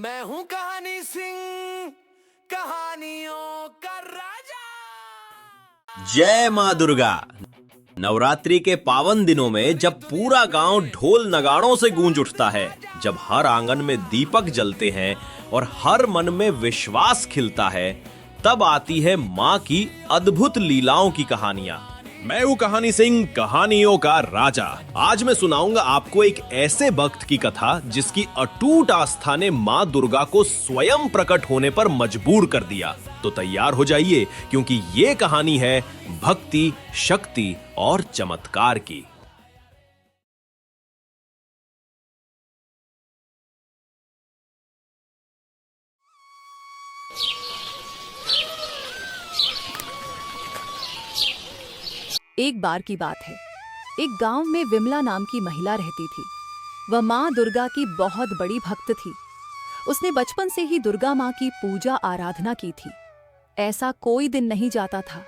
मैं हूँ कहानी सिंह, कहानियों का राजा। जय माँ दुर्गा। नवरात्रि के पावन दिनों में जब पूरा गांव ढोल नगाड़ों से गूंज उठता है, जब हर आंगन में दीपक जलते हैं और हर मन में विश्वास खिलता है, तब आती है माँ की अद्भुत लीलाओं की कहानियां। मैं हूँ कहानी सिंह, कहानियों का राजा। आज मैं सुनाऊंगा आपको एक ऐसे भक्त की कथा जिसकी अटूट आस्था ने माँ दुर्गा को स्वयं प्रकट होने पर मजबूर कर दिया। तो तैयार हो जाइए, क्योंकि ये कहानी है भक्ति, शक्ति और चमत्कार की। एक बार की बात है। एक गांव में विमला नाम की महिला रहती थी। वह माँ दुर्गा की बहुत बड़ी भक्त थी। उसने बचपन से ही दुर्गा माँ की पूजा आराधना की थी। ऐसा कोई दिन नहीं जाता था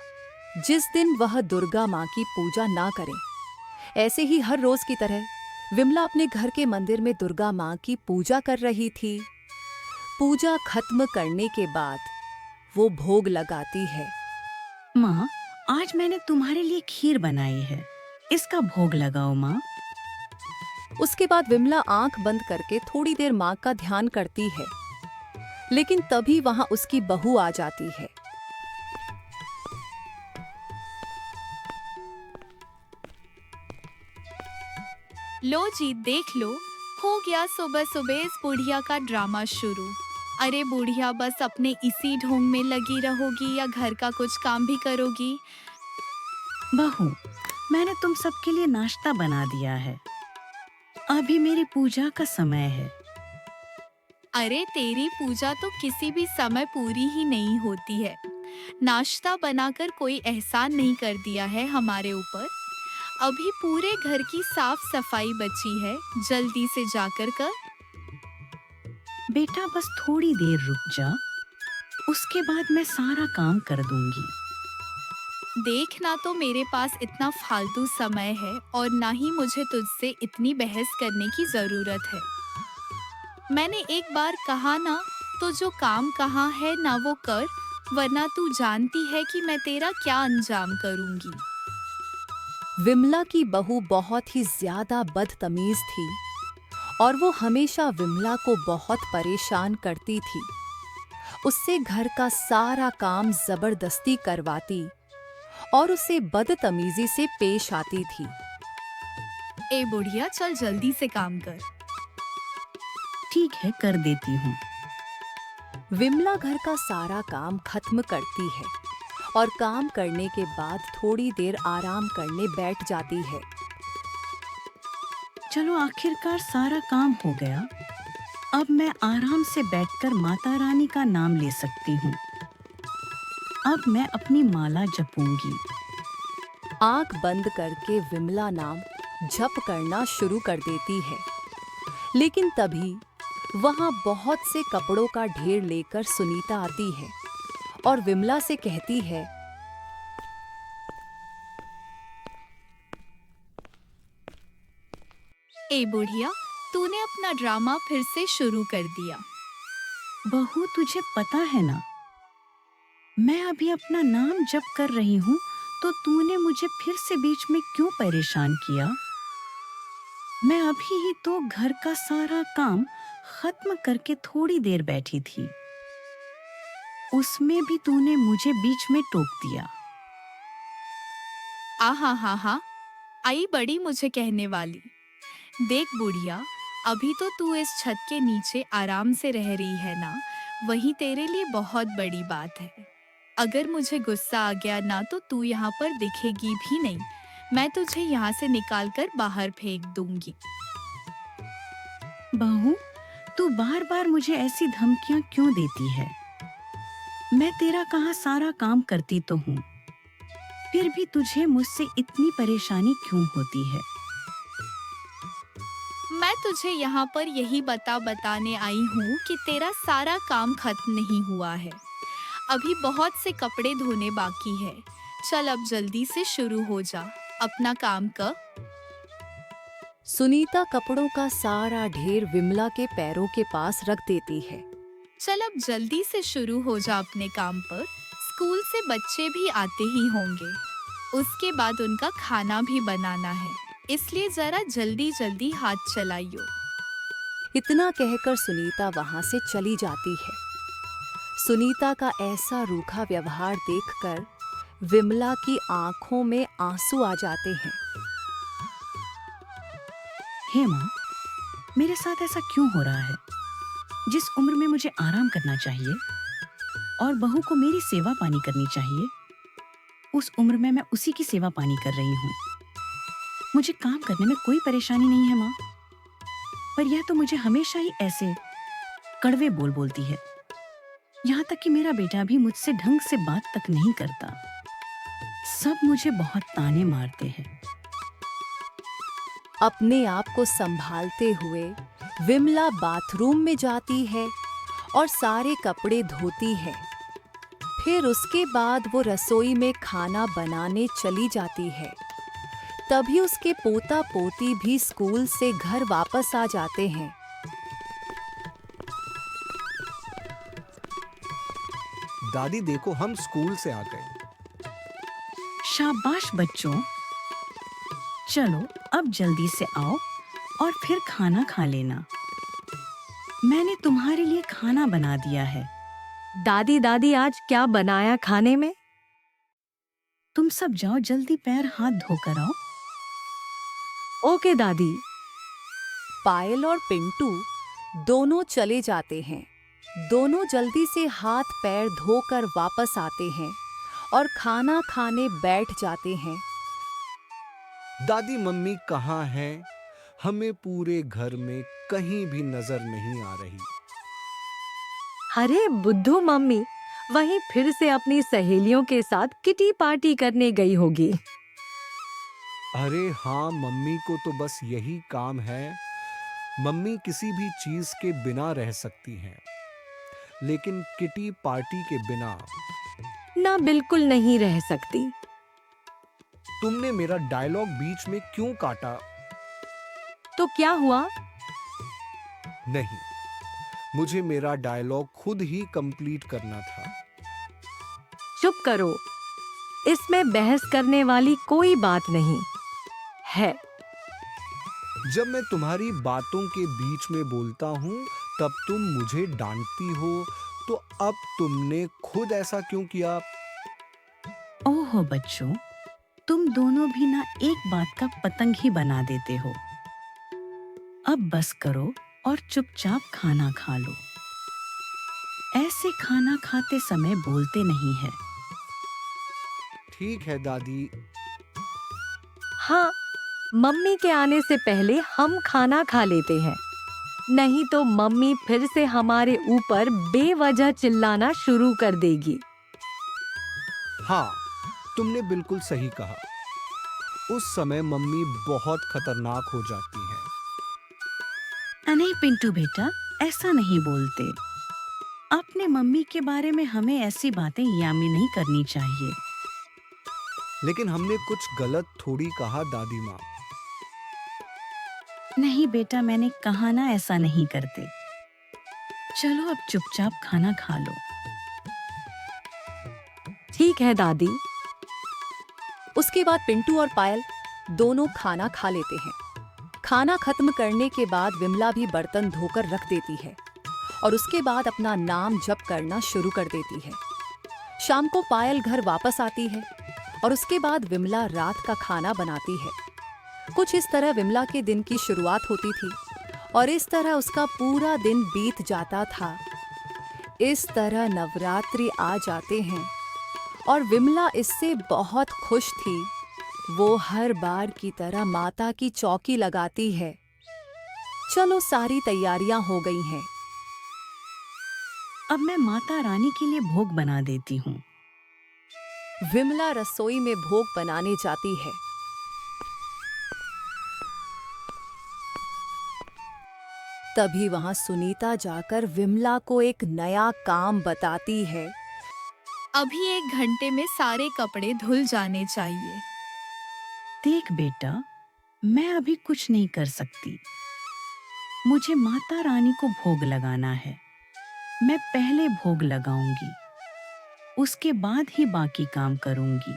जिस दिन वह दुर्गा माँ की पूजा ना करे। ऐसे ही हर रोज की तरह विमला अपने घर के मंदिर में दुर्गा माँ की पूजा कर रही थी। पूजा खत्म करने के बाद वो भोग लगाती है। माँ, आज मैंने तुम्हारे लिए खीर बनाई है, इसका भोग लगाओ माँ। उसके बाद विमला आंख बंद करके थोड़ी देर माँ का ध्यान करती है, लेकिन तभी वहां उसकी बहू आ जाती है। लो जी, देख लो, हो गया सुबह सुबह इस बुढ़िया का ड्रामा शुरू। अरे बुढ़िया, बस अपने इसी ढोंग में लगी रहोगी या घर का कुछ काम भी करोगी? बहू, मैंने तुम सबके लिए नाश्ता बना दिया है। अभी मेरी पूजा का समय है। अरे तेरी पूजा तो किसी भी समय पूरी ही नहीं होती है। नाश्ता बनाकर कोई एहसान नहीं कर दिया है हमारे ऊपर। अभी पूरे घर की साफ सफाई बची है, जल्दी से जाकर कर। बेटा, बस थोड़ी देर रुक जा, उसके बाद मैं सारा काम कर दूंगी। देखना, तो मेरे पास इतना फालतू समय है और ना ही मुझे तुझसे इतनी बहस करने की जरूरत है। मैंने एक बार कहा ना, तो जो काम कहा है ना वो कर, वरना तू जानती है कि मैं तेरा क्या अंजाम करूंगी। विमला की बहू बहुत ही ज्यादा बदतमीज थी और वो हमेशा विमला को बहुत परेशान करती थी। उससे घर का सारा काम जबरदस्ती करवाती और उसे बदतमीजी से पेश आती थी। ए बुढ़िया, चल जल्दी से काम कर। ठीक है, कर देती हूँ। विमला घर का सारा काम खत्म करती है और काम करने के बाद थोड़ी देर आराम करने बैठ जाती है। चलो, आखिरकार सारा काम हो गया। अब मैं आराम से बैठकर माता रानी का नाम ले सकती हूँ। अब मैं अपनी माला जपूंगी। आंख बंद करके विमला नाम जप करना शुरू कर देती है, लेकिन तभी वहां बहुत से कपड़ों का ढेर लेकर सुनीता आती है और विमला से कहती है, ए बुढ़िया, तूने अपना ड्रामा फिर से शुरू कर दिया। बहू, तुझे पता है ना, मैं अभी अपना नाम जप कर रही हूँ, तो तूने मुझे फिर से बीच में क्यों परेशान किया? मैं अभी ही तो घर का सारा काम खत्म करके थोड़ी देर बैठी थी। उसमें भी तूने मुझे बीच में टोक दिया। आहा हा हा, आई बड़ी मुझे कहने वाली। देख बुढ़िया, अभी तो तू इस छत के नीचे आराम से रह रही है ना, वही तेरे लिए बहुत बड़ी बात है। अगर मुझे गुस्सा आ गया ना, तो तू यहाँ पर दिखेगी भी नहीं। मैं तुझे यहाँ से निकाल कर बाहर फेंक दूंगी। बहू, तू बार बार मुझे ऐसी धमकियां क्यों देती है? मैं तेरा कहा सारा काम करती तो हूँ, फिर भी तुझे मुझसे इतनी परेशानी क्यों होती है? मैं तुझे यहाँ पर यही बताने आई हूँ कि तेरा सारा काम खत्म नहीं हुआ है। अभी बहुत से कपड़े धोने बाकी है। चल अब जल्दी से शुरू हो जा, अपना काम कर। सुनीता कपड़ों का सारा ढेर विमला के पैरों के पास रख देती है। चल अब जल्दी से शुरू हो जा अपने काम पर। स्कूल से बच्चे भी आते ही होंगे। उसके बाद उनका खाना भी बनाना है, इसलिए जरा जल्दी जल्दी हाथ चलाइयो। इतना कहकर सुनीता वहां से चली जाती है। सुनीता का ऐसा रूखा व्यवहार देखकर विमला की आंखों में आंसू आ जाते हैं। हे माँ, मेरे साथ ऐसा क्यों हो रहा है? जिस उम्र में मुझे आराम करना चाहिए और बहू को मेरी सेवा पानी करनी चाहिए, उस उम्र में मैं उसी की सेवा पानी कर रही हूँ। मुझे काम करने में कोई परेशानी नहीं है माँ, पर यह तो मुझे हमेशा ही ऐसे कड़वे बोल बोलती है। यहाँ तक कि मेरा बेटा भी मुझसे ढंग से बात तक नहीं करता। सब मुझे बहुत ताने मारते हैं। अपने आप को संभालते हुए विमला बाथरूम में जाती है और सारे कपड़े धोती है। फिर उसके बाद वो रसोई में खाना बनाने चली जाती है। तभी उसके पोता पोती भी स्कूल से घर वापस आ जाते हैं। दादी देखो, हम स्कूल से आ गए। शाबाश बच्चों, चलो अब जल्दी से आओ और फिर खाना खा लेना। मैंने तुम्हारे लिए खाना बना दिया है। दादी दादी आज क्या बनाया खाने में? तुम सब जाओ, जल्दी पैर हाथ धोकर आओ। ओके दादी। पायल और पिंटू दोनों चले जाते हैं। दोनों जल्दी से हाथ पैर धोकर वापस आते हैं और खाना खाने बैठ जाते हैं। दादी मम्मी कहाँ हैं? हमें पूरे घर में कहीं भी नजर नहीं आ रही। अरे बुद्धू मम्मी वहीं फिर से अपनी सहेलियों के साथ किटी पार्टी करने गई होगी। अरे हाँ, मम्मी को तो बस यही काम है। मम्मी किसी भी चीज के बिना रह सकती हैं, लेकिन किटी पार्टी के बिना। ना, बिल्कुल नहीं रह सकती। तुमने मेरा डायलॉग बीच में क्यों काटा? तो क्या हुआ? नहीं, मुझे मेरा डायलॉग खुद ही कंप्लीट करना था। चुप करो, इसमें बहस करने वाली कोई बात नहीं है। जब मैं तुम्हारी बातों के बीच में बोलता हूँ तब तुम मुझे डांटती हो, तो अब तुमने खुद ऐसा क्यों किया? ओहो बच्चों, तुम दोनों भी ना एक बात का पतंग ही बना देते हो। अब बस करो और चुपचाप खाना खा लो। ऐसे खाना खाते समय बोलते नहीं है। ठीक है दादी। हाँ, मम्मी के आने से पहले हम खाना खा लेते हैं, नहीं तो मम्मी फिर से हमारे ऊपर बेवजह चिल्लाना शुरू कर देगी। हाँ, तुमने बिल्कुल सही कहा। उस समय मम्मी बहुत खतरनाक हो जाती हैं। नहीं पिंटू बेटा, ऐसा नहीं बोलते। अपने मम्मी के बारे में हमें ऐसी बातें यामी नहीं करनी चाहिए। लेकिन हमने कुछ गलत थोड़ी कहा दादी माँ। नहीं बेटा, मैंने कहा ना ऐसा नहीं करते। चलो अब चुपचाप खाना खा लो। ठीक है दादी। उसके बाद पिंटू और पायल दोनों खाना खा लेते हैं। खाना खत्म करने के बाद विमला भी बर्तन धोकर रख देती है और उसके बाद अपना नाम जप करना शुरू कर देती है। शाम को पायल घर वापस आती है और उसके बाद विमला रात का खाना बनाती है। कुछ इस तरह विमला के दिन की शुरुआत होती थी और इस तरह उसका पूरा दिन बीत जाता था। इस तरह नवरात्रि आ जाते हैं और विमला इससे बहुत खुश थी। वो हर बार की तरह माता की चौकी लगाती है। चलो सारी तैयारियां हो गई हैं। अब मैं माता रानी के लिए भोग बना देती हूँ। विमला रसोई में भोग बनाने जाती है। तभी वहां सुनीता जाकर विमला को एक नया काम बताती है। अभी 1 घंटे में सारे कपड़े धुल जाने चाहिए। देख बेटा, मैं अभी कुछ नहीं कर सकती। मुझे माता रानी को भोग लगाना है। मैं पहले भोग लगाऊंगी, उसके बाद ही बाकी काम करूंगी,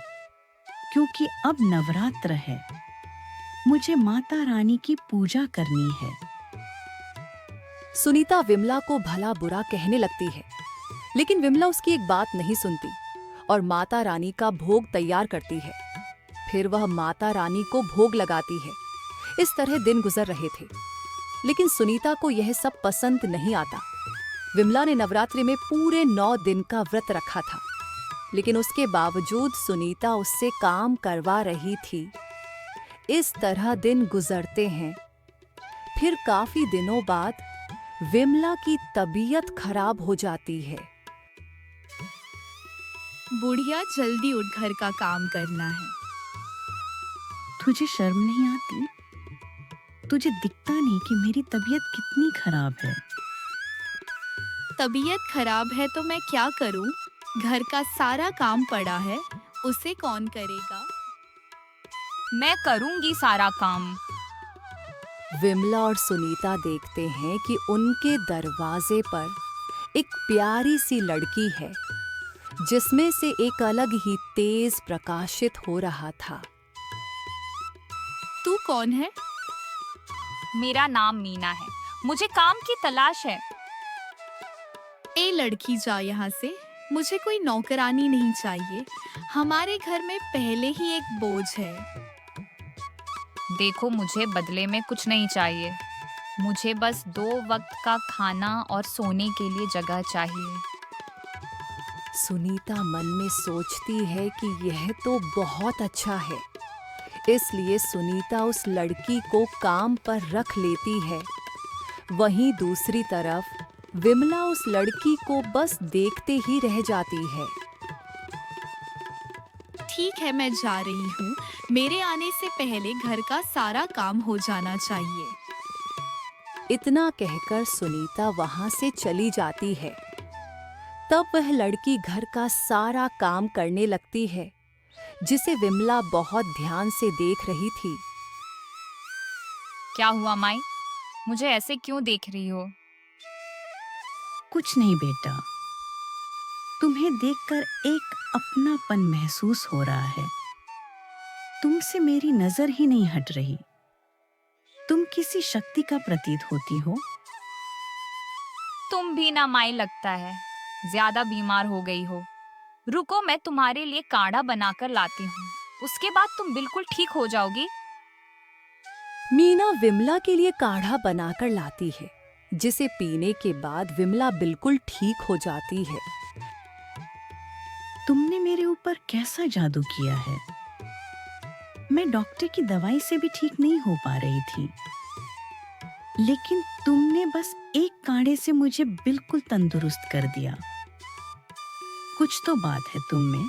क्योंकि अब नवरात्र है। मुझे माता रानी की पूजा करनी है। सुनीता विमला को भला बुरा कहने लगती है, लेकिन विमला उसकी एक बात नहीं सुनती और माता रानी का भोग तैयार करती है। फिर वह माता रानी को भोग लगाती है। इस तरह दिन गुजर रहे थे, लेकिन सुनीता को यह सब पसंद नहीं आता। विमला ने नवरात्रि में पूरे 9 दिन का व्रत रखा था, लेकिन उसके बावजूद सुनीता उससे काम करवा रही थी। इस तरह दिन गुजरते हैं। फिर काफी दिनों बाद विमला की तबीयत खराब हो जाती है। बुढ़िया जल्दी उठ, घर का काम करना है। तुझे शर्म नहीं आती? तुझे दिखता नहीं कि मेरी तबीयत कितनी खराब है? तबीयत खराब है तो मैं क्या करूं? घर का सारा काम पड़ा है, उसे कौन करेगा? मैं करूंगी सारा काम। विमला और सुनीता देखते हैं कि उनके दरवाजे पर एक प्यारी सी लड़की है, जिसमें से एक अलग ही तेज प्रकाशित हो रहा था। तू कौन है? मेरा नाम मीना है। मुझे काम की तलाश है। ए लड़की, जा यहाँ से। मुझे कोई नौकरानी नहीं चाहिए। हमारे घर में पहले ही एक बोझ है। देखो, मुझे बदले में कुछ नहीं चाहिए। मुझे बस 2 वक्त का खाना और सोने के लिए जगह चाहिए। सुनीता मन में सोचती है कि यह तो बहुत अच्छा है, इसलिए सुनीता उस लड़की को काम पर रख लेती है। वहीं दूसरी तरफ विमला उस लड़की को बस देखते ही रह जाती है। ठीक है, मैं जा रही हूँ। मेरे आने से पहले घर का सारा काम हो जाना चाहिए। इतना कहकर सुनीता वहां से चली जाती है। तब वह लड़की घर का सारा काम करने लगती है, जिसे विमला बहुत ध्यान से देख रही थी। क्या हुआ माई? मुझे ऐसे क्यों देख रही हो? कुछ नहीं बेटा, तुम्हें देखकर एक अपनापन महसूस हो रहा है। तुमसे मेरी नजर ही नहीं हट रही। तुम किसी शक्ति का प्रतीत होती हो। तुम भी ना माई, लगता है ज्यादा बीमार हो गई हो। रुको, मैं तुम्हारे लिए काढ़ा बनाकर लाती हूँ। उसके बाद तुम बिल्कुल ठीक हो जाओगी। मीना विमला के लिए काढ़ा बनाकर लाती है, जिसे पीने के बाद विमला बिल्कुल ठीक हो जाती है। तुमने मेरे ऊपर कैसा जादू किया है? मैं डॉक्टर की दवाई से भी ठीक नहीं हो पा रही थी, लेकिन तुमने बस एक काढ़े से मुझे बिल्कुल तंदुरुस्त कर दिया। कुछ तो बात है तुम में।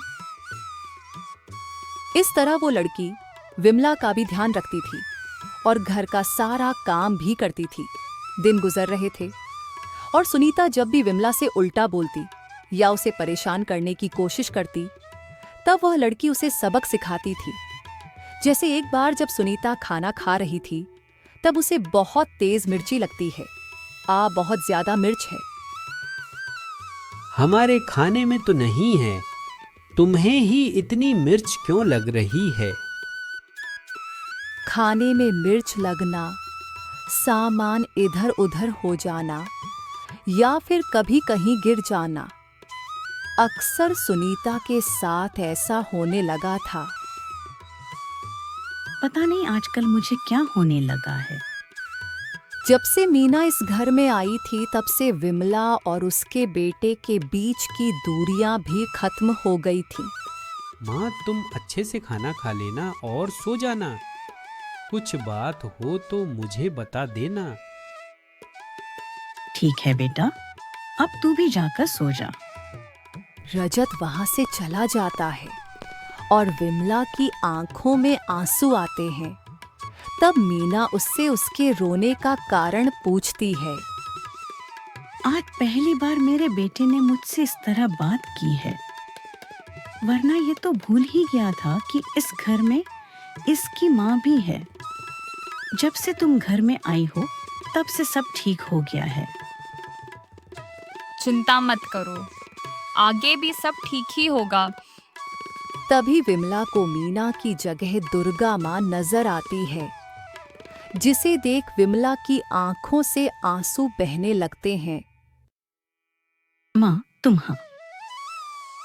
इस तरह वो लड़की विमला का भी ध्यान रखती थी और घर का सारा काम भी करती थी। दिन गुजर रहे थे और सुनीता जब भी विमला से उल्टा बोलती या उसे परेशान करने की कोशिश करती, तब वह लड़की उसे सबक सिखाती थी। जैसे एक बार जब सुनीता खाना खा रही थी, तब उसे बहुत तेज मिर्ची लगती है। बहुत ज्यादा मिर्च है। हमारे खाने में तो नहीं है, तुम्हें ही इतनी मिर्च क्यों लग रही है? खाने में मिर्च लगना, सामान इधर उधर हो जाना या फिर कभी कहीं गिर जाना, अक्सर सुनीता के साथ ऐसा होने लगा था। पता नहीं आजकल मुझे क्या होने लगा है। जब से मीना इस घर में आई थी, तब से विमला और उसके बेटे के बीच की दूरियां भी खत्म हो गई थी। माँ, तुम अच्छे से खाना खा लेना और सो जाना। कुछ बात हो तो मुझे बता देना। ठीक है बेटा, अब तू भी जाकर सो जा। रजत वहां से चला जाता है और विमला की आंखों में आंसू आते हैं। तब मीना उससे उसके रोने का कारण पूछती है। आज पहली बार मेरे बेटे ने मुझसे इस तरह बात की है, वरना ये तो भूल ही गया था कि इस घर में इसकी माँ भी है। जब से तुम घर में आई हो तब से सब ठीक हो गया है। चिंता मत करो, आगे भी सब ठीक ही होगा। तभी विमला को मीना की जगह दुर्गा माँ नजर आती है, जिसे देख विमला की आंखों से आंसू बहने लगते हैं। माँ तुम, हाँ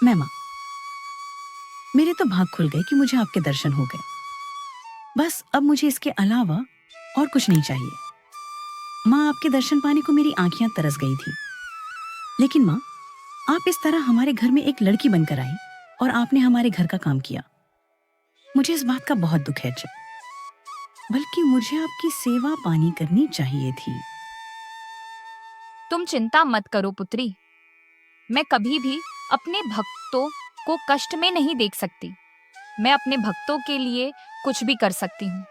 मैं माँ, मेरे तो भाग खुल गए कि मुझे आपके दर्शन हो गए। बस अब मुझे इसके अलावा और कुछ नहीं चाहिए। माँ, आपके दर्शन पाने को मेरी आंखें तरस गई थी, लेकिन माँ आप इस तरह हमारे घर में एक लड़की बनकर आई और आपने हमारे घर का काम किया। मुझे इस बात का बहुत दुख है, बल्कि मुझे आपकी सेवा पानी करनी चाहिए थी। तुम चिंता मत करो पुत्री, मैं कभी भी अपने भक्तों को कष्ट में नहीं देख सकती। मैं अपने भक्तों के लिए कुछ भी कर सकती हूँ।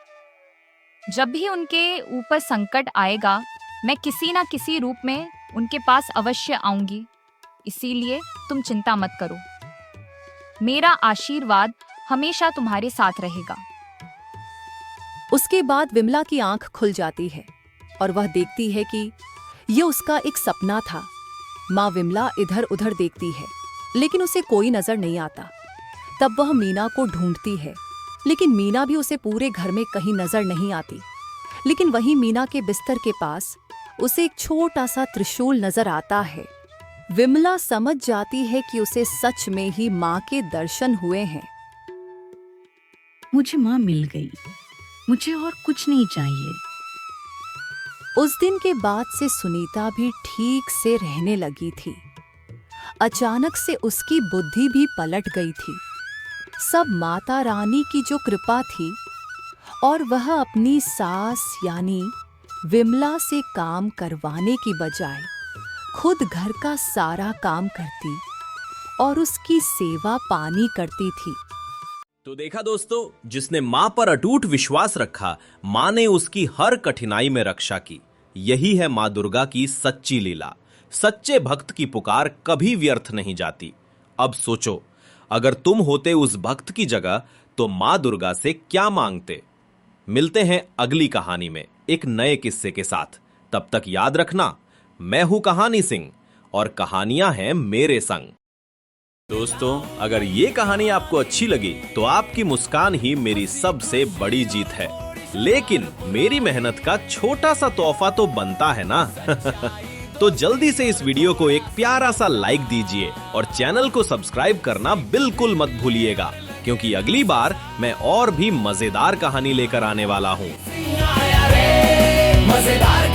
जब भी उनके ऊपर संकट आएगा, मैं किसी ना किसी रूप में उनके पास अवश्य आऊंगी। इसीलिए तुम चिंता मत करो, मेरा आशीर्वाद हमेशा तुम्हारे साथ रहेगा। उसके बाद विमला की आंख खुल जाती है और वह देखती है कि ये उसका एक सपना था। माँ विमला इधर उधर देखती है, लेकिन उसे कोई नजर नहीं आता। तब वह मीना को ढूंढती है, लेकिन मीना भी उसे पूरे घर में कहीं नजर नहीं आती। लेकिन वहीं मीना के बिस्तर के पास उसे एक छोटा सा त्रिशूल नजर आता है। विमला समझ जाती है कि उसे सच में ही माँ के दर्शन हुए हैं। मुझे माँ मिल गई, मुझे और कुछ नहीं चाहिए। उस दिन के बाद से सुनीता भी ठीक से रहने लगी थी। अचानक से उसकी बुद्धि भी पलट गई थी। सब माता रानी की जो कृपा थी, और वह अपनी सास यानी विमला से काम करवाने की बजाय खुद घर का सारा काम करती और उसकी सेवा पानी करती थी। तो देखा दोस्तों, जिसने मां पर अटूट विश्वास रखा, मां ने उसकी हर कठिनाई में रक्षा की। यही है मां दुर्गा की सच्ची लीला। सच्चे भक्त की पुकार कभी व्यर्थ नहीं जाती। अब सोचो, अगर तुम होते उस भक्त की जगह तो मां दुर्गा से क्या मांगते। मिलते हैं अगली कहानी में एक नए किस्से के साथ। तब तक याद रखना, मैं हूं कहानी सिंह और कहानियां हैं मेरे संग। दोस्तों, अगर ये कहानी आपको अच्छी लगी तो आपकी मुस्कान ही मेरी सबसे बड़ी जीत है। लेकिन मेरी मेहनत का छोटा सा तोहफा तो बनता है ना। तो जल्दी से इस वीडियो को एक प्यारा सा लाइक दीजिए और चैनल को सब्सक्राइब करना बिल्कुल मत भूलिएगा, क्योंकि अगली बार मैं और भी मजेदार कहानी लेकर आने वाला हूँ। मजेदार